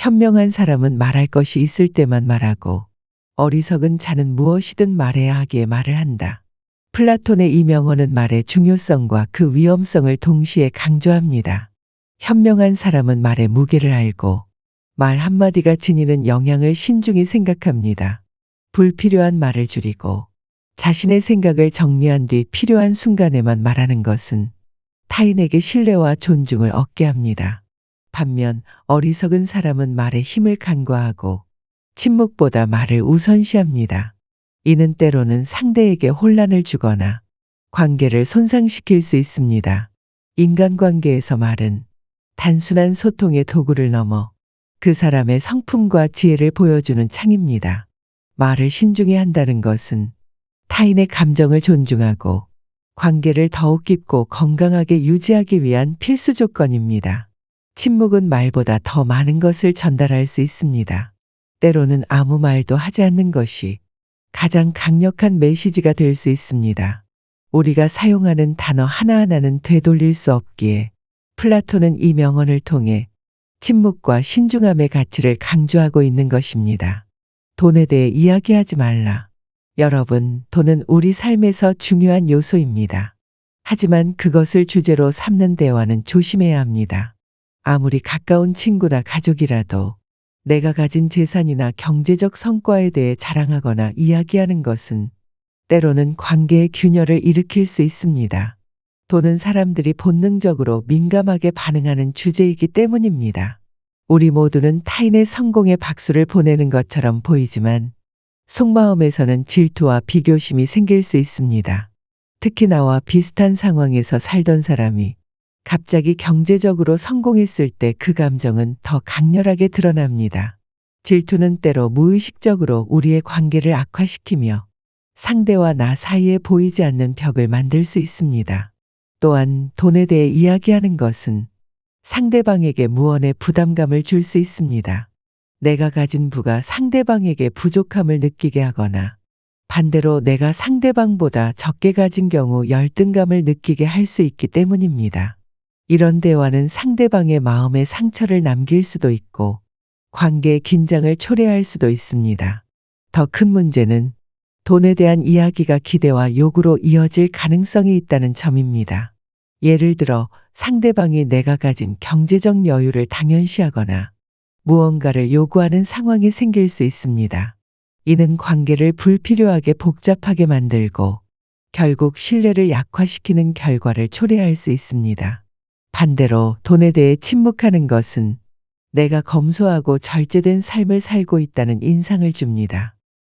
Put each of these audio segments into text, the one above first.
현명한 사람은 말할 것이 있을 때만 말하고 어리석은 자는 무엇이든 말해야 하기에 말을 한다. 플라톤의 이 명언은 말의 중요성과 그 위험성을 동시에 강조합니다. 현명한 사람은 말의 무게를 알고 말 한마디가 지니는 영향을 신중히 생각합니다. 불필요한 말을 줄이고 자신의 생각을 정리한 뒤 필요한 순간에만 말하는 것은 타인에게 신뢰와 존중을 얻게 합니다. 반면 어리석은 사람은 말에 힘을 간과하고 침묵보다 말을 우선시합니다. 이는 때로는 상대에게 혼란을 주거나 관계를 손상시킬 수 있습니다. 인간관계에서 말은 단순한 소통의 도구를 넘어 그 사람의 성품과 지혜를 보여주는 창입니다. 말을 신중히 한다는 것은 타인의 감정을 존중하고 관계를 더욱 깊고 건강하게 유지하기 위한 필수 조건입니다. 침묵은 말보다 더 많은 것을 전달할 수 있습니다. 때로는 아무 말도 하지 않는 것이 가장 강력한 메시지가 될 수 있습니다. 우리가 사용하는 단어 하나하나는 되돌릴 수 없기에 플라톤은 이 명언을 통해 침묵과 신중함의 가치를 강조하고 있는 것입니다. 돈에 대해 이야기하지 말라. 여러분, 돈은 우리 삶에서 중요한 요소입니다. 하지만 그것을 주제로 삼는 대화는 조심해야 합니다. 아무리 가까운 친구나 가족이라도 내가 가진 재산이나 경제적 성과에 대해 자랑하거나 이야기하는 것은 때로는 관계의 균열을 일으킬 수 있습니다. 돈은 사람들이 본능적으로 민감하게 반응하는 주제이기 때문입니다. 우리 모두는 타인의 성공에 박수를 보내는 것처럼 보이지만 속마음에서는 질투와 비교심이 생길 수 있습니다. 특히 나와 비슷한 상황에서 살던 사람이 갑자기 경제적으로 성공했을 때 그 감정은 더 강렬하게 드러납니다. 질투는 때로 무의식적으로 우리의 관계를 악화시키며 상대와 나 사이에 보이지 않는 벽을 만들 수 있습니다. 또한 돈에 대해 이야기하는 것은 상대방에게 무언의 부담감을 줄 수 있습니다. 내가 가진 부가 상대방에게 부족함을 느끼게 하거나 반대로 내가 상대방보다 적게 가진 경우 열등감을 느끼게 할 수 있기 때문입니다. 이런 대화는 상대방의 마음에 상처를 남길 수도 있고 관계의 긴장을 초래할 수도 있습니다. 더 큰 문제는 돈에 대한 이야기가 기대와 요구로 이어질 가능성이 있다는 점입니다. 예를 들어 상대방이 내가 가진 경제적 여유를 당연시하거나 무언가를 요구하는 상황이 생길 수 있습니다. 이는 관계를 불필요하게 복잡하게 만들고 결국 신뢰를 약화시키는 결과를 초래할 수 있습니다. 반대로 돈에 대해 침묵하는 것은 내가 검소하고 절제된 삶을 살고 있다는 인상을 줍니다.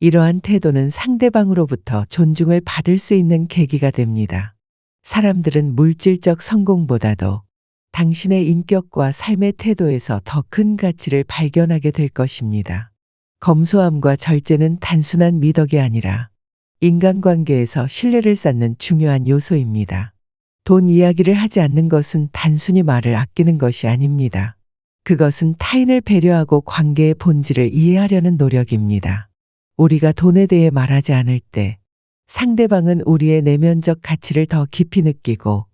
이러한 태도는 상대방으로부터 존중을 받을 수 있는 계기가 됩니다. 사람들은 물질적 성공보다도 당신의 인격과 삶의 태도에서 더 큰 가치를 발견하게 될 것입니다. 검소함과 절제는 단순한 미덕이 아니라 인간관계에서 신뢰를 쌓는 중요한 요소입니다. 돈 이야기를 하지 않는 것은 단순히 말을 아끼는 것이 아닙니다. 그것은 타인을 배려하고 관계의 본질을 이해하려는 노력입니다. 우리가 돈에 대해 말하지 않을 때 상대방은 우리의 내면적 가치를 더 깊이 느끼고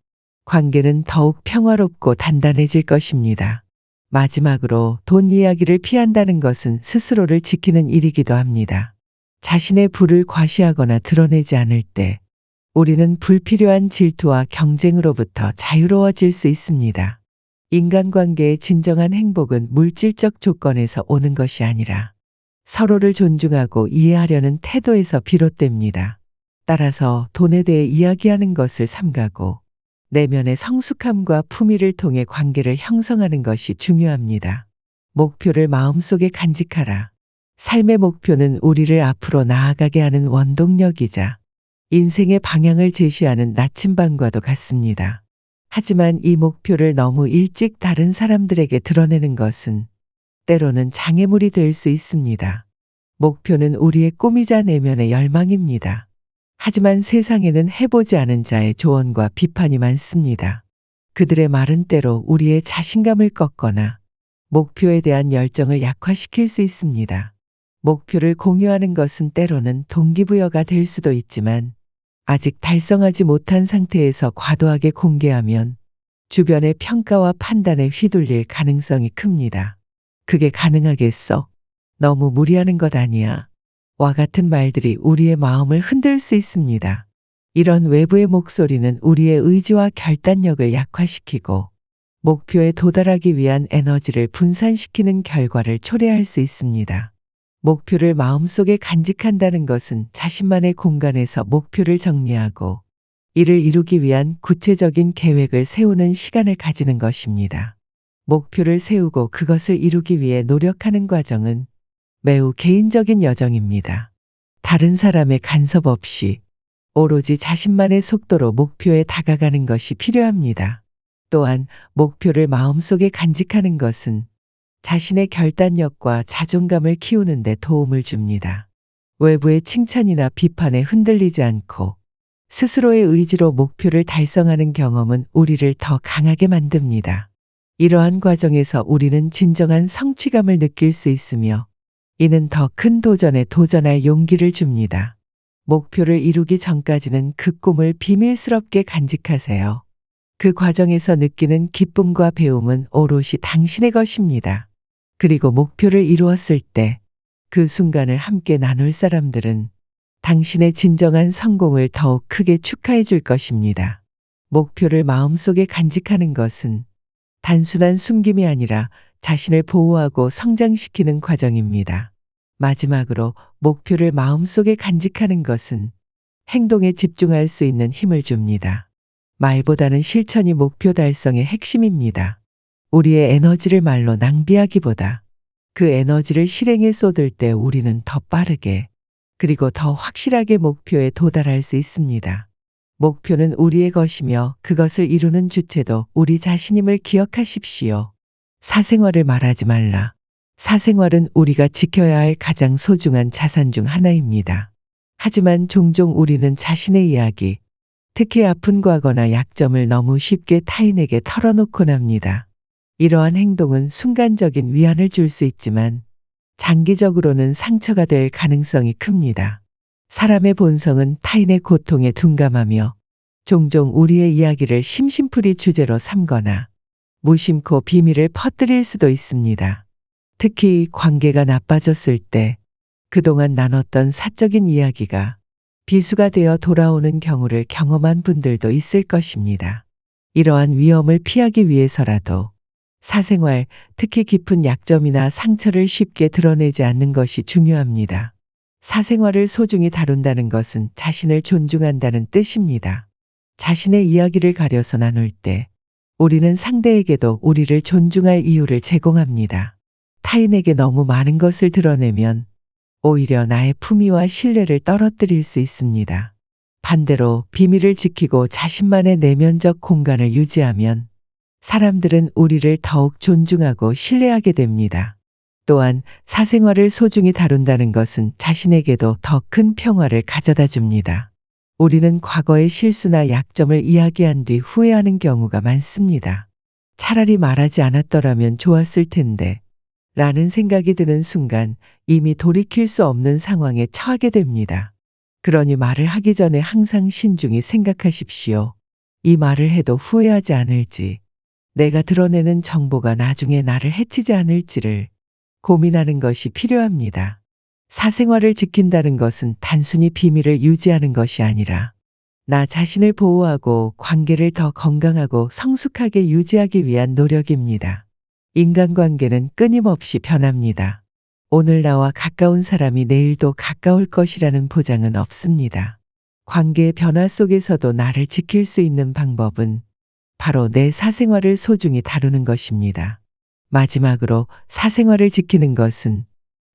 관계는 더욱 평화롭고 단단해질 것입니다. 마지막으로 돈 이야기를 피한다는 것은 스스로를 지키는 일이기도 합니다. 자신의 부를 과시하거나 드러내지 않을 때 우리는 불필요한 질투와 경쟁으로부터 자유로워질 수 있습니다. 인간관계의 진정한 행복은 물질적 조건에서 오는 것이 아니라 서로를 존중하고 이해하려는 태도에서 비롯됩니다. 따라서 돈에 대해 이야기하는 것을 삼가고 내면의 성숙함과 품위를 통해 관계를 형성하는 것이 중요합니다. 목표를 마음속에 간직하라. 삶의 목표는 우리를 앞으로 나아가게 하는 원동력이자 인생의 방향을 제시하는 나침반과도 같습니다. 하지만 이 목표를 너무 일찍 다른 사람들에게 드러내는 것은 때로는 장애물이 될 수 있습니다. 목표는 우리의 꿈이자 내면의 열망입니다. 하지만 세상에는 해보지 않은 자의 조언과 비판이 많습니다. 그들의 말은 때로 우리의 자신감을 꺾거나 목표에 대한 열정을 약화시킬 수 있습니다. 목표를 공유하는 것은 때로는 동기부여가 될 수도 있지만 아직 달성하지 못한 상태에서 과도하게 공개하면 주변의 평가와 판단에 휘둘릴 가능성이 큽니다. 그게 가능하겠어? 너무 무리하는 것 아니야. 와 같은 말들이 우리의 마음을 흔들 수 있습니다. 이런 외부의 목소리는 우리의 의지와 결단력을 약화시키고 목표에 도달하기 위한 에너지를 분산시키는 결과를 초래할 수 있습니다. 목표를 마음속에 간직한다는 것은 자신만의 공간에서 목표를 정리하고 이를 이루기 위한 구체적인 계획을 세우는 시간을 가지는 것입니다. 목표를 세우고 그것을 이루기 위해 노력하는 과정은 매우 개인적인 여정입니다. 다른 사람의 간섭 없이 오로지 자신만의 속도로 목표에 다가가는 것이 필요합니다. 또한 목표를 마음속에 간직하는 것은 자신의 결단력과 자존감을 키우는 데 도움을 줍니다. 외부의 칭찬이나 비판에 흔들리지 않고 스스로의 의지로 목표를 달성하는 경험은 우리를 더 강하게 만듭니다. 이러한 과정에서 우리는 진정한 성취감을 느낄 수 있으며 이는 더 큰 도전에 도전할 용기를 줍니다. 목표를 이루기 전까지는 그 꿈을 비밀스럽게 간직하세요. 그 과정에서 느끼는 기쁨과 배움은 오롯이 당신의 것입니다. 그리고 목표를 이루었을 때 그 순간을 함께 나눌 사람들은 당신의 진정한 성공을 더욱 크게 축하해 줄 것입니다. 목표를 마음속에 간직하는 것은 단순한 숨김이 아니라 자신을 보호하고 성장시키는 과정입니다. 마지막으로 목표를 마음속에 간직하는 것은 행동에 집중할 수 있는 힘을 줍니다. 말보다는 실천이 목표 달성의 핵심입니다. 우리의 에너지를 말로 낭비하기보다 그 에너지를 실행에 쏟을 때 우리는 더 빠르게 그리고 더 확실하게 목표에 도달할 수 있습니다. 목표는 우리의 것이며 그것을 이루는 주체도 우리 자신임을 기억하십시오. 사생활을 말하지 말라. 사생활은 우리가 지켜야 할 가장 소중한 자산 중 하나입니다. 하지만 종종 우리는 자신의 이야기, 특히 아픈 과거나 약점을 너무 쉽게 타인에게 털어놓곤 합니다. 이러한 행동은 순간적인 위안을 줄 수 있지만 장기적으로는 상처가 될 가능성이 큽니다. 사람의 본성은 타인의 고통에 둔감하며 종종 우리의 이야기를 심심풀이 주제로 삼거나 무심코 비밀을 퍼뜨릴 수도 있습니다. 특히 관계가 나빠졌을 때 그동안 나눴던 사적인 이야기가 비수가 되어 돌아오는 경우를 경험한 분들도 있을 것입니다. 이러한 위험을 피하기 위해서라도 사생활, 특히 깊은 약점이나 상처를 쉽게 드러내지 않는 것이 중요합니다. 사생활을 소중히 다룬다는 것은 자신을 존중한다는 뜻입니다. 자신의 이야기를 가려서 나눌 때 우리는 상대에게도 우리를 존중할 이유를 제공합니다. 타인에게 너무 많은 것을 드러내면 오히려 나의 품위와 신뢰를 떨어뜨릴 수 있습니다. 반대로 비밀을 지키고 자신만의 내면적 공간을 유지하면 사람들은 우리를 더욱 존중하고 신뢰하게 됩니다. 또한 사생활을 소중히 다룬다는 것은 자신에게도 더 큰 평화를 가져다 줍니다. 우리는 과거의 실수나 약점을 이야기한 뒤 후회하는 경우가 많습니다. 차라리 말하지 않았더라면 좋았을 텐데 라는 생각이 드는 순간 이미 돌이킬 수 없는 상황에 처하게 됩니다. 그러니 말을 하기 전에 항상 신중히 생각하십시오. 이 말을 해도 후회하지 않을지, 내가 드러내는 정보가 나중에 나를 해치지 않을지를 고민하는 것이 필요합니다. 사생활을 지킨다는 것은 단순히 비밀을 유지하는 것이 아니라 나 자신을 보호하고 관계를 더 건강하고 성숙하게 유지하기 위한 노력입니다. 인간관계는 끊임없이 변합니다. 오늘 나와 가까운 사람이 내일도 가까울 것이라는 보장은 없습니다. 관계의 변화 속에서도 나를 지킬 수 있는 방법은 바로 내 사생활을 소중히 다루는 것입니다. 마지막으로 사생활을 지키는 것은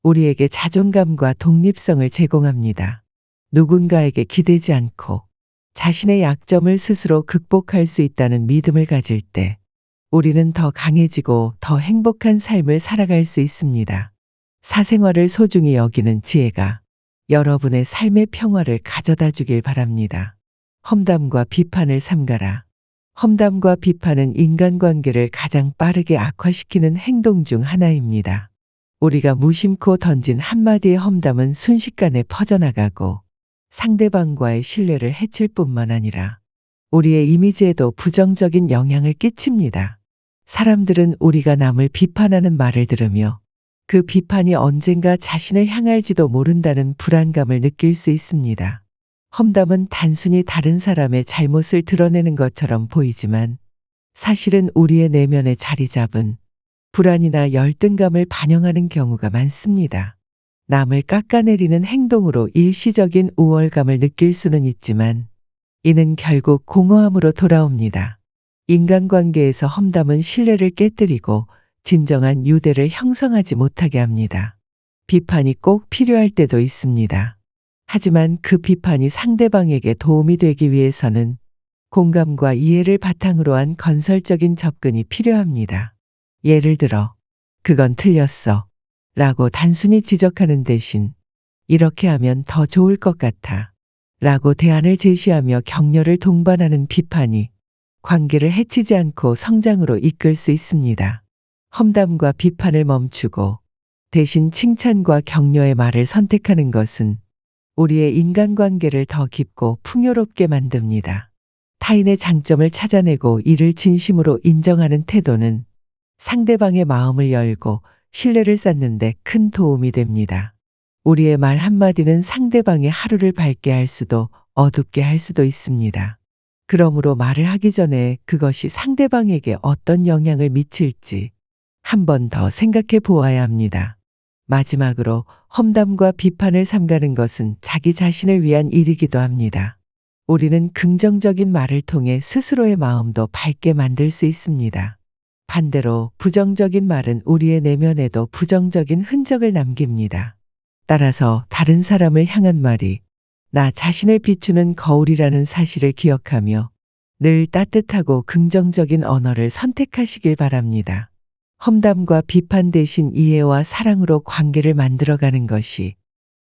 우리에게 자존감과 독립성을 제공합니다. 누군가에게 기대지 않고 자신의 약점을 스스로 극복할 수 있다는 믿음을 가질 때 우리는 더 강해지고 더 행복한 삶을 살아갈 수 있습니다. 사생활을 소중히 여기는 지혜가 여러분의 삶의 평화를 가져다 주길 바랍니다. 험담과 비판을 삼가라. 험담과 비판은 인간관계를 가장 빠르게 악화시키는 행동 중 하나입니다. 우리가 무심코 던진 한마디의 험담은 순식간에 퍼져나가고 상대방과의 신뢰를 해칠 뿐만 아니라 우리의 이미지에도 부정적인 영향을 끼칩니다. 사람들은 우리가 남을 비판하는 말을 들으며 그 비판이 언젠가 자신을 향할지도 모른다는 불안감을 느낄 수 있습니다. 험담은 단순히 다른 사람의 잘못을 드러내는 것처럼 보이지만 사실은 우리의 내면에 자리 잡은 불안이나 열등감을 반영하는 경우가 많습니다. 남을 깎아내리는 행동으로 일시적인 우월감을 느낄 수는 있지만 이는 결국 공허함으로 돌아옵니다. 인간관계에서 험담은 신뢰를 깨뜨리고 진정한 유대를 형성하지 못하게 합니다. 비판이 꼭 필요할 때도 있습니다. 하지만 그 비판이 상대방에게 도움이 되기 위해서는 공감과 이해를 바탕으로 한 건설적인 접근이 필요합니다. 예를 들어, 그건 틀렸어. 라고 단순히 지적하는 대신, 이렇게 하면 더 좋을 것 같아. 라고 대안을 제시하며 격려를 동반하는 비판이 관계를 해치지 않고 성장으로 이끌 수 있습니다. 험담과 비판을 멈추고 대신 칭찬과 격려의 말을 선택하는 것은 우리의 인간관계를 더 깊고 풍요롭게 만듭니다. 타인의 장점을 찾아내고 이를 진심으로 인정하는 태도는 상대방의 마음을 열고 신뢰를 쌓는 데 큰 도움이 됩니다. 우리의 말 한마디는 상대방의 하루를 밝게 할 수도 어둡게 할 수도 있습니다. 그러므로 말을 하기 전에 그것이 상대방에게 어떤 영향을 미칠지 한 번 더 생각해 보아야 합니다. 마지막으로 험담과 비판을 삼가는 것은 자기 자신을 위한 일이기도 합니다. 우리는 긍정적인 말을 통해 스스로의 마음도 밝게 만들 수 있습니다. 반대로 부정적인 말은 우리의 내면에도 부정적인 흔적을 남깁니다. 따라서 다른 사람을 향한 말이 나 자신을 비추는 거울이라는 사실을 기억하며 늘 따뜻하고 긍정적인 언어를 선택하시길 바랍니다. 험담과 비판 대신 이해와 사랑으로 관계를 만들어가는 것이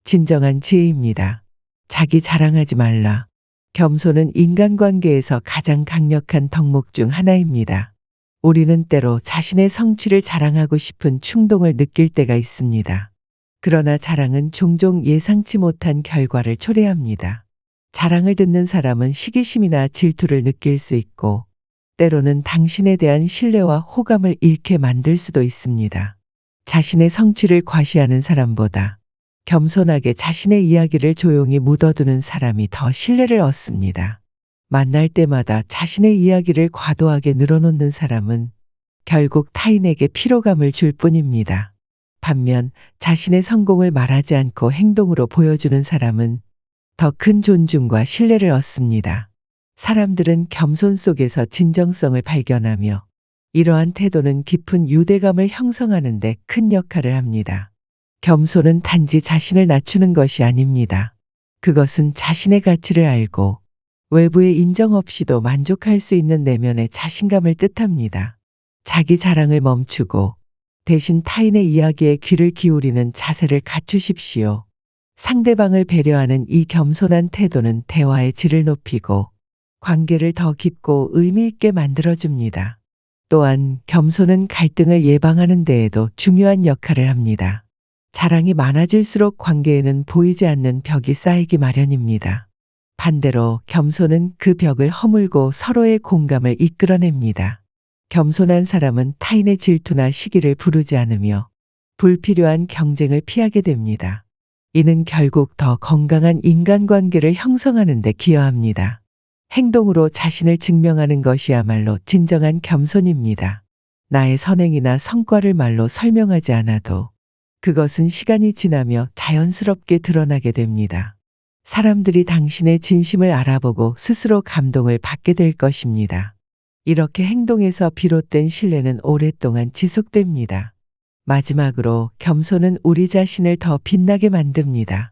진정한 지혜입니다. 자기 자랑하지 말라. 겸손은 인간관계에서 가장 강력한 덕목 중 하나입니다. 우리는 때로 자신의 성취를 자랑하고 싶은 충동을 느낄 때가 있습니다. 그러나 자랑은 종종 예상치 못한 결과를 초래합니다. 자랑을 듣는 사람은 시기심이나 질투를 느낄 수 있고 때로는 당신에 대한 신뢰와 호감을 잃게 만들 수도 있습니다. 자신의 성취를 과시하는 사람보다 겸손하게 자신의 이야기를 조용히 묻어두는 사람이 더 신뢰를 얻습니다. 만날 때마다 자신의 이야기를 과도하게 늘어놓는 사람은 결국 타인에게 피로감을 줄 뿐입니다. 반면 자신의 성공을 말하지 않고 행동으로 보여주는 사람은 더 큰 존중과 신뢰를 얻습니다. 사람들은 겸손 속에서 진정성을 발견하며 이러한 태도는 깊은 유대감을 형성하는 데 큰 역할을 합니다. 겸손은 단지 자신을 낮추는 것이 아닙니다. 그것은 자신의 가치를 알고 외부의 인정 없이도 만족할 수 있는 내면의 자신감을 뜻합니다. 자기 자랑을 멈추고 대신 타인의 이야기에 귀를 기울이는 자세를 갖추십시오. 상대방을 배려하는 이 겸손한 태도는 대화의 질을 높이고 관계를 더 깊고 의미 있게 만들어줍니다. 또한 겸손은 갈등을 예방하는 데에도 중요한 역할을 합니다. 자랑이 많아질수록 관계에는 보이지 않는 벽이 쌓이기 마련입니다. 반대로 겸손은 그 벽을 허물고 서로의 공감을 이끌어냅니다. 겸손한 사람은 타인의 질투나 시기를 부르지 않으며 불필요한 경쟁을 피하게 됩니다. 이는 결국 더 건강한 인간관계를 형성하는 데 기여합니다. 행동으로 자신을 증명하는 것이야말로 진정한 겸손입니다. 나의 선행이나 성과를 말로 설명하지 않아도 그것은 시간이 지나며 자연스럽게 드러나게 됩니다. 사람들이 당신의 진심을 알아보고 스스로 감동을 받게 될 것입니다. 이렇게 행동에서 비롯된 신뢰는 오랫동안 지속됩니다. 마지막으로 겸손은 우리 자신을 더 빛나게 만듭니다.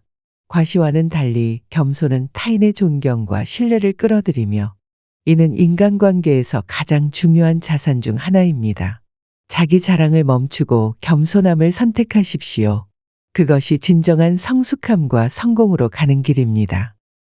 과시와는 달리 겸손은 타인의 존경과 신뢰를 끌어들이며 이는 인간관계에서 가장 중요한 자산 중 하나입니다. 자기 자랑을 멈추고 겸손함을 선택하십시오. 그것이 진정한 성숙함과 성공으로 가는 길입니다.